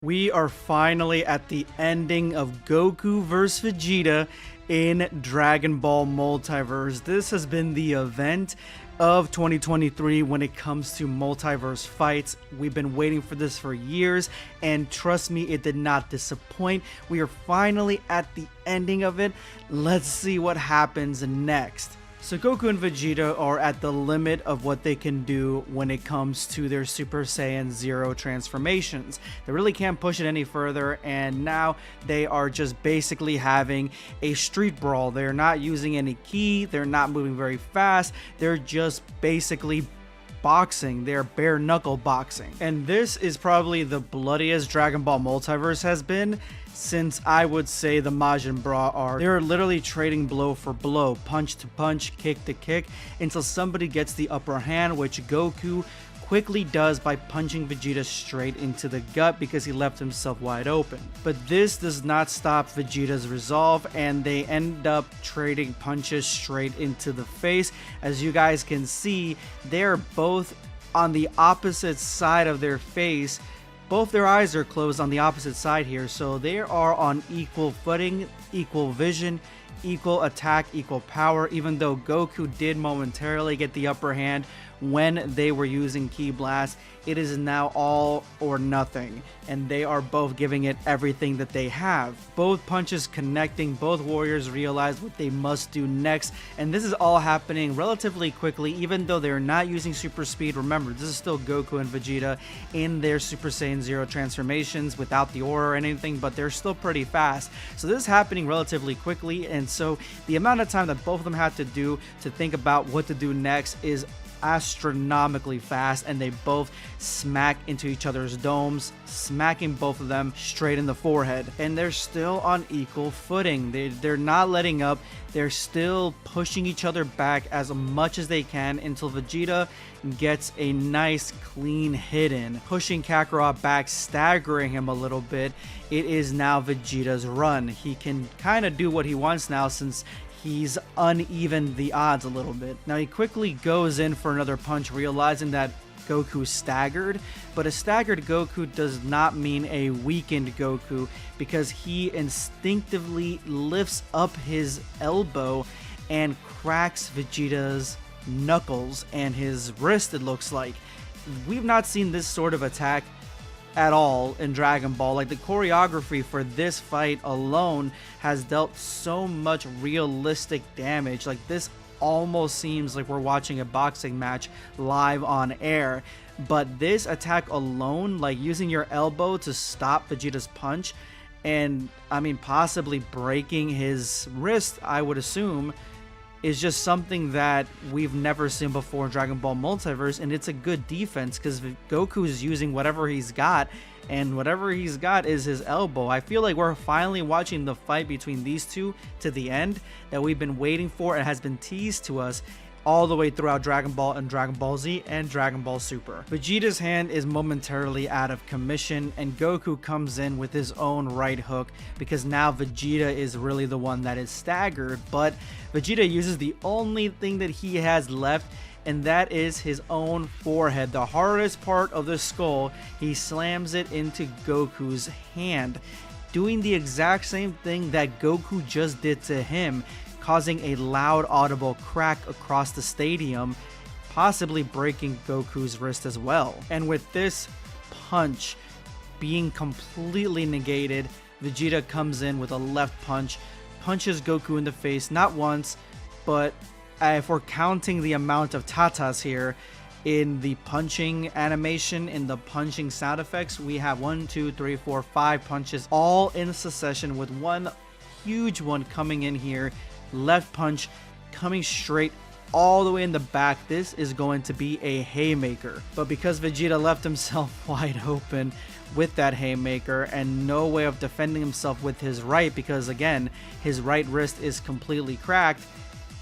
We are finally at the ending of Goku vs. Vegeta in Dragon Ball Multiverse. This has been the event of 2023 when it comes to multiverse fights. We've been waiting for this for years, and trust me, it did not disappoint. We are finally at the ending of it. Let's see what happens next. So Goku and Vegeta are at the limit of what they can do when it comes to their Super Saiyan 0 transformations. They really can't push it any further, and now they are just basically having a street brawl. They're not using any ki, they're not moving very fast, they're just basically boxing. They're bare knuckle boxing. And this is probably the bloodiest Dragon Ball Multiverse has been since, I would say, the Majin Buu arc. They're literally trading blow for blow, punch to punch, kick to kick, until somebody gets the upper hand, which Goku quickly does by punching Vegeta straight into the gut because he left himself wide open. But this does not stop Vegeta's resolve, and they end up trading punches straight into the face. As you guys can see, they're both on the opposite side of their face. Both their eyes are closed on the opposite side here, so they are on equal footing, equal vision, equal attack, equal power, even though Goku did momentarily get the upper hand when they were using Ki Blast. It is now all or nothing, and they are both giving it everything that they have. Both punches connecting, both warriors realize what they must do next, and this is all happening relatively quickly, even though they're not using super speed. Remember, this is still Goku and Vegeta in their Super Saiyan 0 transformations without the aura or anything, but they're still pretty fast. So this is happening relatively quickly, and so the amount of time that both of them have to do to think about what to do next is astronomically fast, and they both smack into each other's domes, smacking both of them straight in the forehead. And they're still on equal footing. They're not letting up. They're still pushing each other back as much as they can until Vegeta gets a nice clean hit in, pushing Kakarot back, staggering him a little bit. It is now Vegeta's run. He can kind of do what he wants now since he's unevened the odds a little bit. Now he quickly goes in for another punch, realizing that Goku staggered, but a staggered Goku does not mean a weakened Goku, because he instinctively lifts up his elbow and cracks Vegeta's knuckles and his wrist, it looks like. We've not seen this sort of attack at all in Dragon Ball. Like, the choreography for this fight alone has dealt so much realistic damage. Like, this almost seems like we're watching a boxing match live on air. But this attack alone, like using your elbow to stop Vegeta's punch, and I mean possibly breaking his wrist, I would assume, is just something that we've never seen before in Dragon Ball Multiverse. And it's a good defense because Goku is using whatever he's got, and whatever he's got is his elbow. I feel like we're finally watching the fight between these two to the end that we've been waiting for and has been teased to us all the way throughout Dragon Ball and Dragon Ball Z and Dragon Ball Super. Vegeta's hand is momentarily out of commission, and Goku comes in with his own right hook because now Vegeta is really the one that is staggered. But Vegeta uses the only thing that he has left, and that is his own forehead, the hardest part of the skull. He slams it into Goku's hand, doing the exact same thing that Goku just did to him, causing a loud audible crack across the stadium, possibly breaking Goku's wrist as well. And with this punch being completely negated, Vegeta comes in with a left punch, punches Goku in the face not once, but if we're counting the amount of tatas here in the punching animation, in the punching sound effects, we have 1, 2, 3, 4, 5 punches all in succession, with one huge one coming in here. Left punch coming straight all the way in the back. This is going to be a haymaker, but because Vegeta left himself wide open with that haymaker and no way of defending himself with his right, because again his right wrist is completely cracked,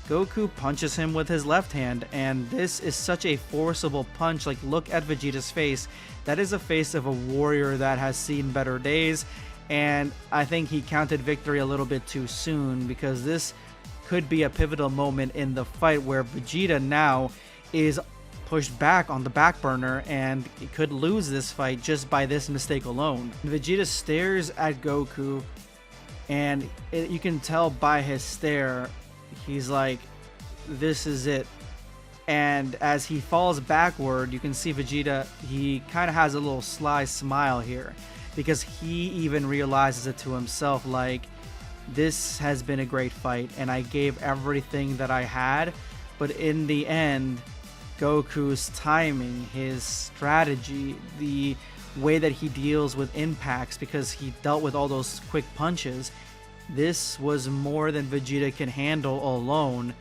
Goku punches him with his left hand. And this is such a forcible punch. Like, look at Vegeta's face. That is a face of a warrior that has seen better days, and I think he counted victory a little bit too soon, because this could be a pivotal moment in the fight where Vegeta now is pushed back on the back burner and he could lose this fight just by this mistake alone. Vegeta stares at Goku, and you can tell by his stare, he's like, this is it. And as he falls backward, you can see Vegeta, he kind of has a little sly smile here, because he even realizes it to himself, like, this has been a great fight and I gave everything that I had, but in the end, Goku's timing, his strategy, the way that he deals with impacts, because he dealt with all those quick punches, this was more than Vegeta can handle alone,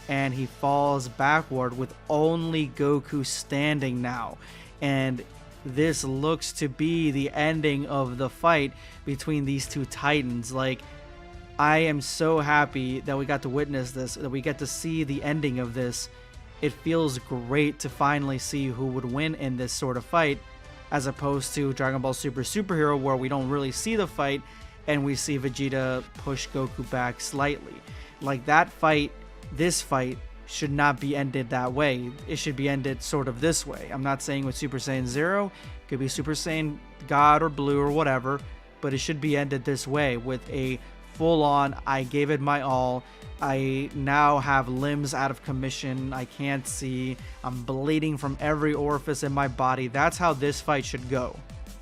and he falls backward with only Goku standing now. And this looks to be the ending of the fight between these two titans. Like, I am so happy that we got to witness this, that we get to see the ending of this. It feels great to finally see who would win in this sort of fight, as opposed to Dragon Ball Super Superhero, where we don't really see the fight and we see Vegeta push Goku back slightly. Like, that fight, this fight, should not be ended that way. It should be ended sort of this way. I'm not saying with Super Saiyan 0, it could be Super Saiyan God or Blue or whatever, but it should be ended this way, with a full-on, I gave it my all, I now have limbs out of commission, I can't see, I'm bleeding from every orifice in my body. That's how this fight should go,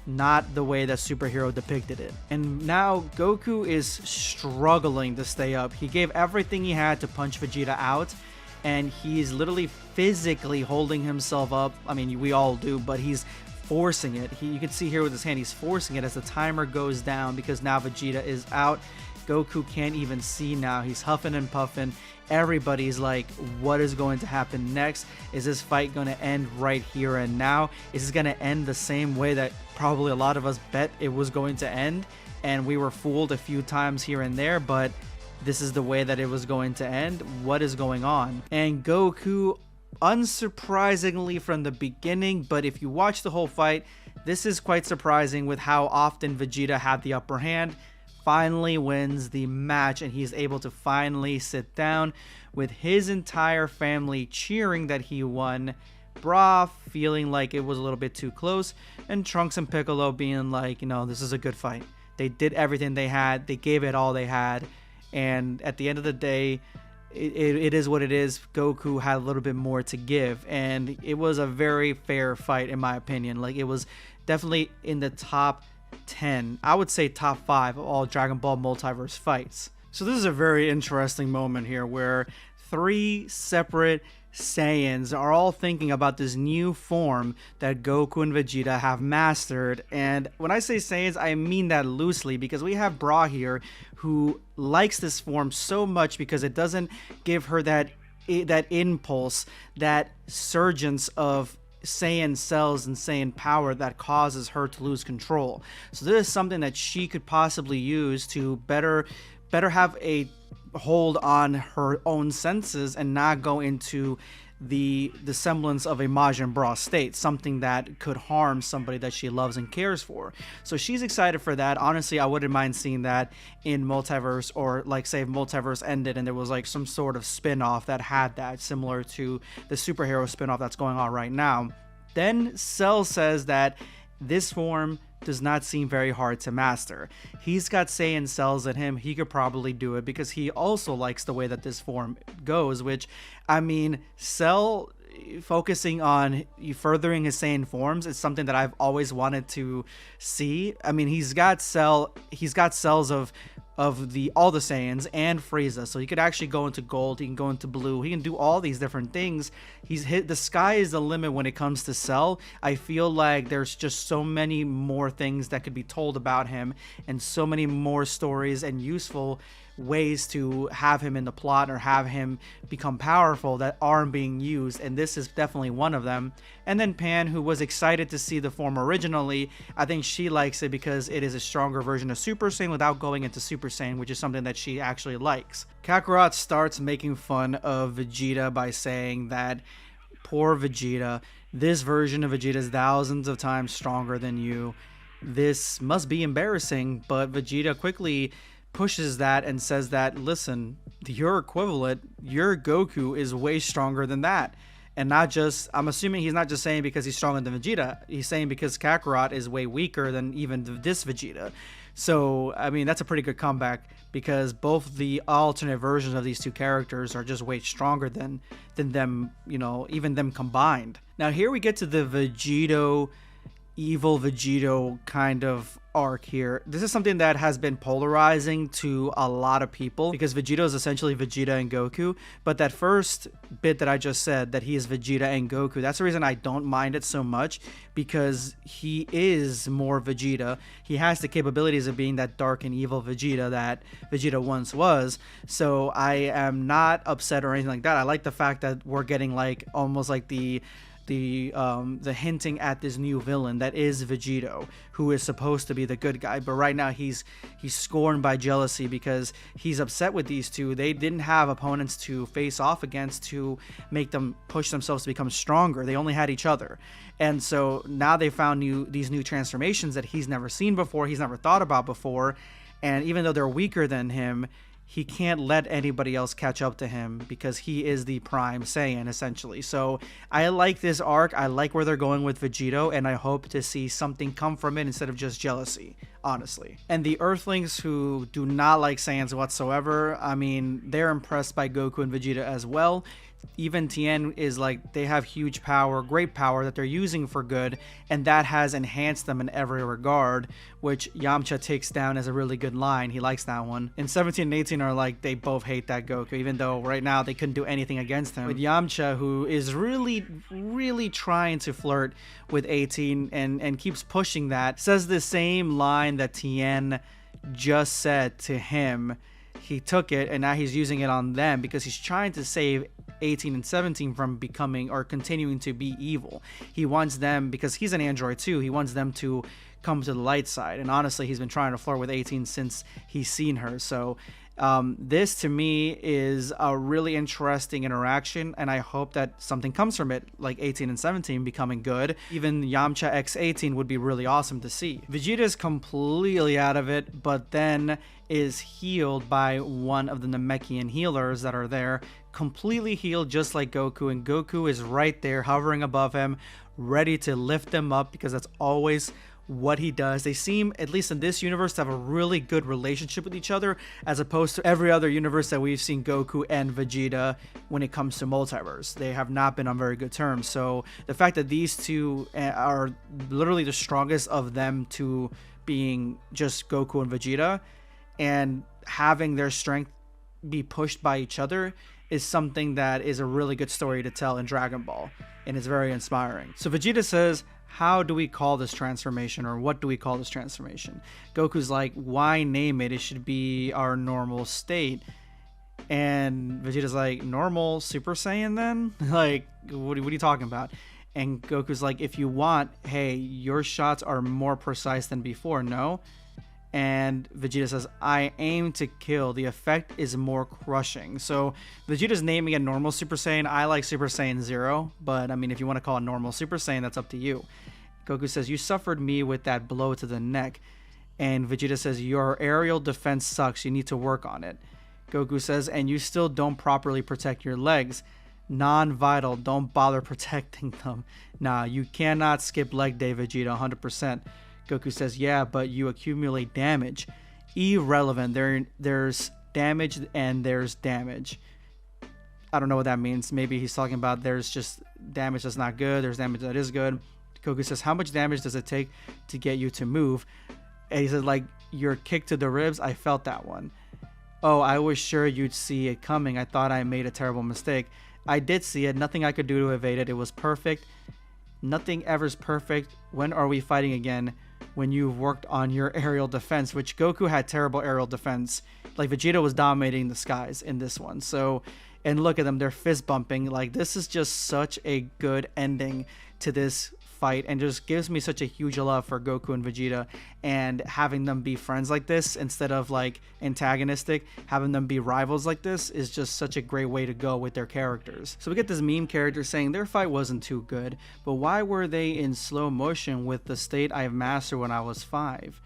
not the way that Superhero depicted it. And now Goku is struggling to stay up. He gave everything he had to punch Vegeta out, and he's literally physically holding himself up. I mean, we all do, but he's forcing it. You can see here with his hand, he's forcing it as the timer goes down, because now Vegeta is out. Goku can't even see now. He's huffing and puffing. Everybody's like, what is going to happen next? Is this fight going to end right here and now? Is this going to end the same way that probably a lot of us bet it was going to end? And we were fooled a few times here and there, but this is the way that it was going to end. What is going on? And Goku, unsurprisingly from the beginning, but if you watch the whole fight, this is quite surprising with how often Vegeta had the upper hand, finally wins the match, and he's able to finally sit down with his entire family cheering that he won, Bra feeling like it was a little bit too close, and Trunks and Piccolo being like, you know, this is a good fight. They did everything they had, they gave it all they had, and at the end of the day, it is what it is. Goku had a little bit more to give, and it was a very fair fight in my opinion. Like, it was definitely in the top 10, I would say top 5 of all Dragon Ball Multiverse fights. So this is a very interesting moment here where 3 separate Saiyans are all thinking about this new form that Goku and Vegeta have mastered. And when I say Saiyans, I mean that loosely, because we have Bra here who likes this form so much because it doesn't give her that impulse, that surgence of Saiyan cells and Saiyan power that causes her to lose control. So this is something that she could possibly use to better have a hold on her own senses and not go into the semblance of a Majin Bra state, something that could harm somebody that she loves and cares for. So she's excited for that. Honestly, I wouldn't mind seeing that in Multiverse, or like say if Multiverse ended and there was like some sort of spin-off that had that, similar to the superhero spin-off that's going on right now. Then Cell says that this form does not seem very hard to master. He's got Saiyan cells in him. He could probably do it because he also likes the way that this form goes, which, I mean, Cell focusing on furthering his Saiyan forms is something that I've always wanted to see. I mean, he's got cells of all the Saiyans and Frieza, so he could actually go into gold, he can go into blue, he can do all these different things. The sky is the limit when it comes to Cell. I feel like there's just so many more things that could be told about him, and so many more stories and useful ways to have him in the plot or have him become powerful that aren't being used, and this is definitely one of them. And then Pan, who was excited to see the form originally, I think she likes it because it is a stronger version of Super Saiyan without going into Super Saiyan, which is something that she actually likes. Kakarot starts making fun of Vegeta by saying that, poor Vegeta, this version of Vegeta is thousands of times stronger than you. This must be embarrassing, but Vegeta quickly pushes that and says that, listen, your equivalent, your Goku, is way stronger than that. And not just, I'm assuming he's not just saying because he's stronger than Vegeta. He's saying because Kakarot is way weaker than even this Vegeta. So, I mean, that's a pretty good comeback because both the alternate versions of these two characters are just way stronger than them, you know, even them combined. Now, here we get to the Vegito, evil Vegito kind of arc here. This is something that has been polarizing to a lot of people because Vegito is essentially Vegeta and Goku, but that first bit that I just said, that he is Vegeta and Goku, that's the reason I don't mind it so much, because he is more Vegeta. He has the capabilities of being that dark and evil Vegeta that Vegeta once was, so I am not upset or anything like that. I like the fact that we're getting like almost like the hinting at this new villain that is Vegito, who is supposed to be the good guy, but right now he's scorned by jealousy because he's upset with these two. They didn't have opponents to face off against to make them push themselves to become stronger. They only had each other, and so now they found these new transformations that he's never seen before, he's never thought about before, and even though they're weaker than him, he can't let anybody else catch up to him because he is the prime Saiyan, essentially. So I like this arc. I like where they're going with Vegito, and I hope to see something come from it instead of just jealousy, honestly. And the Earthlings who do not like Saiyans whatsoever, I mean, they're impressed by Goku and Vegeta as well. Even Tien is like, they have huge power, great power that they're using for good, and that has enhanced them in every regard, which Yamcha takes down as a really good line. He likes that one. And 17 and 18 are like, they both hate that Goku, even though right now they couldn't do anything against him. With Yamcha, who is really trying to flirt with 18 and keeps pushing that, says the same line that Tien just said to him. He took it and now he's using it on them because he's trying to save 18 and 17 from becoming or continuing to be evil. He wants them, because he's an android too, he wants them to come to the light side. And honestly, he's been trying to flirt with 18 since he's seen her. So this to me is a really interesting interaction, and I hope that something comes from it, like 18 and 17 becoming good. Even Yamcha x 18 would be really awesome to see. Vegeta is completely out of it, but then is healed by one of the Namekian healers that are there, completely healed just like Goku, and Goku is right there hovering above him, ready to lift him up, because that's always what he does. They seem, at least in this universe, to have a really good relationship with each other, as opposed to every other universe that we've seen Goku and Vegeta when it comes to multiverse. They have not been on very good terms. So the fact that these two are literally the strongest of them two being just Goku and Vegeta, and having their strength be pushed by each other, is something that is a really good story to tell in Dragon Ball, and it's very inspiring. So Vegeta says, how do we call this transformation, or what do we call this transformation? Goku's like, why name it? It should be our normal state. And Vegeta's like, normal Super Saiyan then? Like, what are you talking about? And Goku's like, if you want, hey, your shots are more precise than before, no? And Vegeta says, I aim to kill. The effect is more crushing. So Vegeta's naming it normal Super Saiyan. I like Super Saiyan 0, but I mean, if you want to call it normal Super Saiyan, that's up to you. Goku says, you suffered me with that blow to the neck. And Vegeta says, your aerial defense sucks. You need to work on it. Goku says, and you still don't properly protect your legs. Non-vital. Don't bother protecting them. Nah, you cannot skip leg day, Vegeta, 100%. Goku says, yeah, but you accumulate damage. Irrelevant. There's damage and there's damage. I don't know what that means. Maybe he's talking about there's just damage that's not good, there's damage that is good. Goku says, how much damage does it take to get you to move? And he says, like, your kick to the ribs, I felt that one. Oh, I was sure you'd see it coming. I thought I made a terrible mistake. I did see it. Nothing I could do to evade it. It was perfect. Nothing ever's perfect. When are we fighting again? When you've worked on your aerial defense, which Goku had terrible aerial defense. Like, Vegeta was dominating the skies in this one. So, and look at them, they're fist bumping. Like, this is just such a good ending to this fight, and just gives me such a huge love for Goku and Vegeta, and having them be friends like this instead of like antagonistic, having them be rivals like this is just such a great way to go with their characters. So we get this meme character saying their fight wasn't too good, but why were they in slow motion with the state I've mastered when I was 5?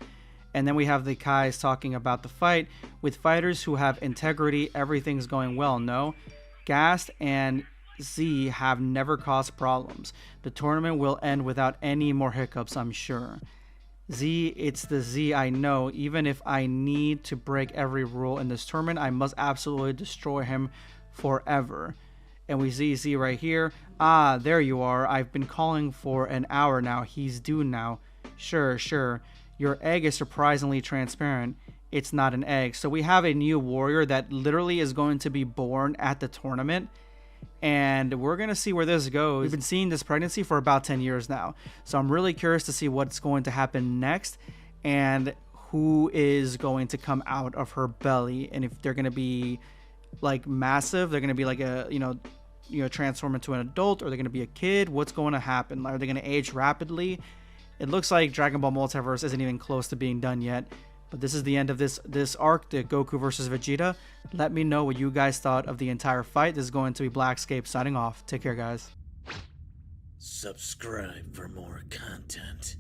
And then we have the Kais talking about the fight with fighters who have integrity. Everything's going well, no? Gassed, and Z have never caused problems. The tournament will end without any more hiccups, I'm sure. Z, it's the Z I know. Even if I need to break every rule in this tournament, I must absolutely destroy him forever. And we see Z right here. Ah, there you are. I've been calling for an hour now. He's due now. Sure. Your egg is surprisingly transparent. It's not an egg. So we have a new warrior that literally is going to be born at the tournament. And we're going to see where this goes. We've been seeing this pregnancy for about 10 years now. So I'm really curious to see what's going to happen next and who is going to come out of her belly. And if they're going to be like massive, they're going to be like a, transform into an adult, or they're going to be a kid. What's going to happen? Are they going to age rapidly? It looks like Dragon Ball Multiverse isn't even close to being done yet. But this is the end of this arc, the Goku versus Vegeta. Let me know what you guys thought of the entire fight. This is going to be Blackscape signing off. Take care, guys. Subscribe for more content.